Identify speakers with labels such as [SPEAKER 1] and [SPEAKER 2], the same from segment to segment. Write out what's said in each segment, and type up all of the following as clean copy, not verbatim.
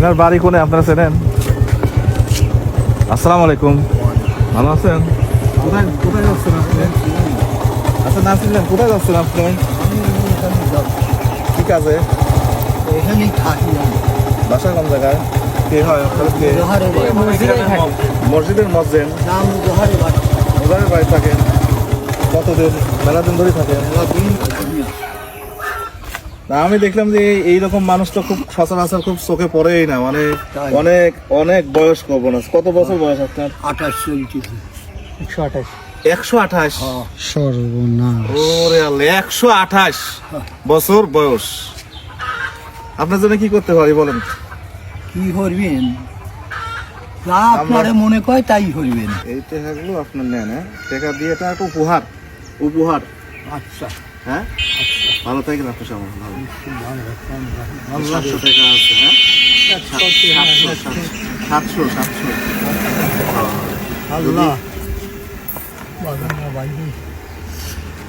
[SPEAKER 1] এনার বাড়ি কোনে আপনারা চেনেন? আসসালামু আলাইকুম, ভালো আছেন? কোথায় কোথায় যাচ্ছেন আপনি? আচ্ছা না চিনলেন, কোথায় যাচ্ছেন আপনি? ঠিক আছে,
[SPEAKER 2] এখানেই থাকি আমি।
[SPEAKER 1] বাসা কোন জায়গায়? কে হয় আপনার? কে? মসজিদের মসজিদ
[SPEAKER 2] নাম জোহারে বাড়ি।
[SPEAKER 1] ওদের বাড়ি থাকেন? কতদিন? মেলা দিন ধরে থাকেন? না আমি দেখলাম যে এইরকম মানুষ তো খুব সচরাচর খুব চোখে পড়েই না, মানে
[SPEAKER 2] তাই।
[SPEAKER 1] অনেক অনেক বয়স কব না। কত বছর বয়স আপনার?
[SPEAKER 2] 28 চলতেছে। 128।
[SPEAKER 1] 128?
[SPEAKER 2] সর্বনাশ।
[SPEAKER 1] ওরে আল্লাহ, 128 বছর বয়স। আপনার জন্য কি করতে পারি বলেন?
[SPEAKER 2] কি করবেন? যা আপনারে মনে কয় তাই করবেন।
[SPEAKER 1] এই টাকাগুলো আপনার নেন, হ্যাঁ? টাকা দিয়ে এটা একটা উপহার, উপহার।
[SPEAKER 2] আচ্ছা
[SPEAKER 1] হ্যাঁ, ভালো থাকেন আপনি সবাই। ভালো।
[SPEAKER 2] আল্লাহ
[SPEAKER 1] 700 টাকা আছে, হ্যাঁ? 700
[SPEAKER 2] আল্লাহ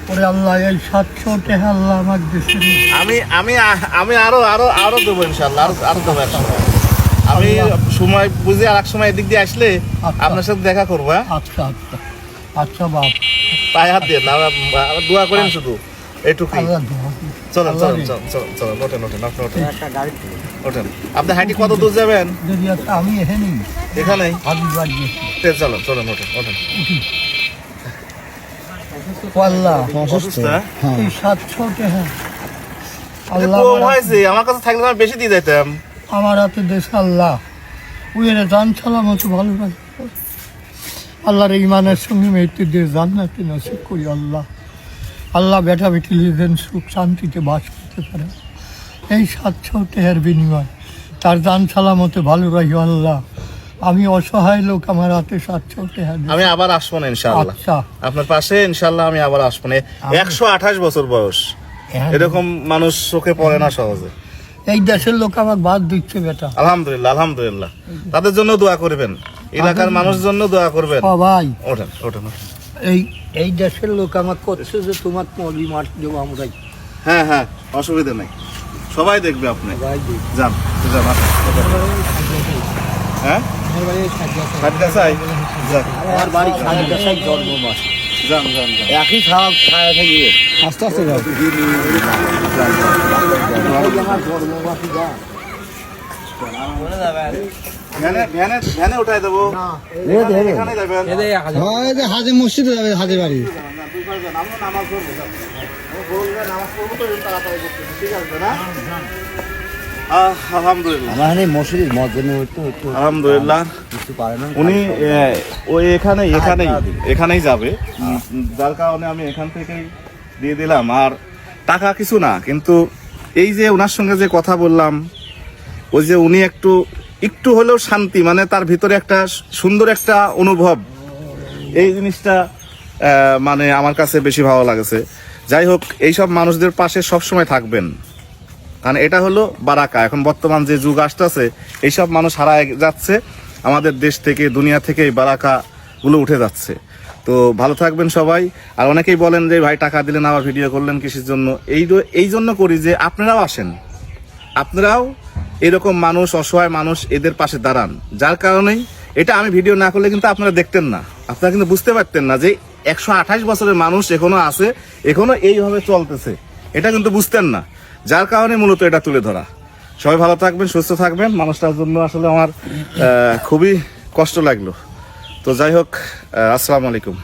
[SPEAKER 2] ওরে আল্লাহ, এই 700 টাকা আল্লাহ আমার দেশের।
[SPEAKER 1] আমি আমি আমি আরো আরো আরো দেবো ইনশাল্লাহ, আরো আরো দেবো একসময়। আমি সময় বুঝে আর এক সময় এদিক দিয়ে আসলে আপনার সাথে দেখা করবো, হ্যাঁ?
[SPEAKER 2] আচ্ছা আচ্ছা আচ্ছা বাপ,
[SPEAKER 1] পায়ে হাত দিয়ে না, আমার দোয়া করেন শুধু এইটুকুই।
[SPEAKER 2] আল্লাহ দোয়া।
[SPEAKER 1] চলেন চলেন চলেন চলেন চলেন, ওঠেন ওঠেন, আপনি ওঠেন ওঠেন। আপনি হাঁটি কত দূর যাবেন?
[SPEAKER 2] যদি একটা আমি এখানেই
[SPEAKER 1] এখানেই?
[SPEAKER 2] হাবি বাড়ি
[SPEAKER 1] চলেন চলেন, ওঠেন ওঠেন।
[SPEAKER 2] আল্লাহ
[SPEAKER 1] অসুস্থ, হ্যাঁ?
[SPEAKER 2] এই 700 টাকা
[SPEAKER 1] এটা
[SPEAKER 2] আল্লাহ
[SPEAKER 1] কম হয়েছে, আমার কাছে থাকলে আমি বেশি দিয়ে দিতাম।
[SPEAKER 2] আমার হাতে দেশ আল্লাহ উইরে জান সালামত ভালো রাখে। আল্লাহর ইমানের সঙ্গে মৃত্যু দিয়ে জান্নাতে নসিব করি আল্লাহ। আল্লাহ বেটা বেটি লিখেন সুখ শান্তিতে বাস করতে পারে। এই 700 টাকার বিনিময় তার জান সালামতে ভালো রাখি আল্লাহ। আমি অসহায় লোক, আমার হাতে 700 টাকা দিন।
[SPEAKER 1] আমি আবার আসবো না ইনশাআল্লাহ,
[SPEAKER 2] আচ্ছা
[SPEAKER 1] আপনার পাশে ইনশাআল্লাহ আমি আবার আসবো না। 128 বছর বয়স, এরকম মানুষ চোখে পড়ে না সহজে।
[SPEAKER 2] এই দেশের লোক আমার বাদ দিচ্ছে বেটা।
[SPEAKER 1] আলহামদুলিল্লাহ আলহামদুলিল্লাহ, তাদের জন্য দোয়া করবেন, এলাকার মানুষের জন্য দোয়া করবেন।
[SPEAKER 2] সবাই
[SPEAKER 1] ওঠেন ওঠেন ওঠেন।
[SPEAKER 2] এই এই দেশের লোক আমার করছে যে তোমার মলি মার দেবো আমরাই।
[SPEAKER 1] হ্যাঁ হ্যাঁ, অসুবিধা নেই, সবাই দেখবে আপনি।
[SPEAKER 2] সবাই দেখি।
[SPEAKER 1] যান যান, আসেন। হ্যাঁ, সাতগাছায়? যান
[SPEAKER 2] আমার বাড়ি খালিদাসাই জন্মমাস।
[SPEAKER 1] যান যান যান।
[SPEAKER 2] একই খাওয়া খাওয়া থাকি আস্তে আস্তে যাও। আমার জন্মমাসি যা
[SPEAKER 1] ভ্যানে ভ্যানে ভ্যানে উঠাই দেবো। এখানে যাবেন?
[SPEAKER 2] হাজে মসজিদে যাবে, হাজে বাড়ি।
[SPEAKER 1] আমরা নামাজ পড়বো, যান। আমি বলবেন, নামাজ পড়বো তো তাড়াতাড়ি করতেছি, ঠিক আছে না? আলহামদুলিল্লাহ
[SPEAKER 2] আমার মসজিদ মসজিদে একটু
[SPEAKER 1] আলহামদুলিল্লাহ।
[SPEAKER 2] কিছু পারে না
[SPEAKER 1] উনি ওই এখানেই এখানেই এখানেই যাবে, যার কারণে আমি এখান থেকেই দিয়ে দিলাম। আর টাকা কিছু না, কিন্তু এই যে ওনার সঙ্গে যে কথা বললাম, ওই যে উনি একটু একটু হলেও শান্তি, মানে তার ভিতরে একটা সুন্দর একটা অনুভব, এই জিনিসটা মানে আমার কাছে বেশি ভালো লাগছে। যাই হোক, এইসব মানুষদের পাশে সবসময় থাকবেন, কারণ এটা হলো বারাকা। এখন বর্তমান যে যুগ আসতেছে, এইসব মানুষ হারায় যাচ্ছে আমাদের দেশ থেকে, দুনিয়া থেকে এই বারাকা গুলো উঠে যাচ্ছে। তো ভালো থাকবেন সবাই। আর অনেকেই বলেন যে ভাই টাকা দিলেন আবার ভিডিও করলেন কিসের জন্য? এই জন্য করি যে আপনারাও আসেন, আপনারাও এরকম মানুষ, অসহায় মানুষ, এদের পাশে দাঁড়ান। যার কারণেই এটা আমি ভিডিও না করলে কিন্তু আপনারা দেখতেন না, আপনারা কিন্তু বুঝতে পারতেন না যে 128 বছরের মানুষ এখনো আছে, এখনো এইভাবে চলতেছে, এটা কিন্তু বুঝতেন না। যার কারণে মূলত এটা তুলে ধরা। সবাই ভালো থাকবেন, সুস্থ থাকবেন। মানুষটার জন্য আসলে আমার খুবই কষ্ট লাগলো। তো যাই হোক, আসসালামু আলাইকুম।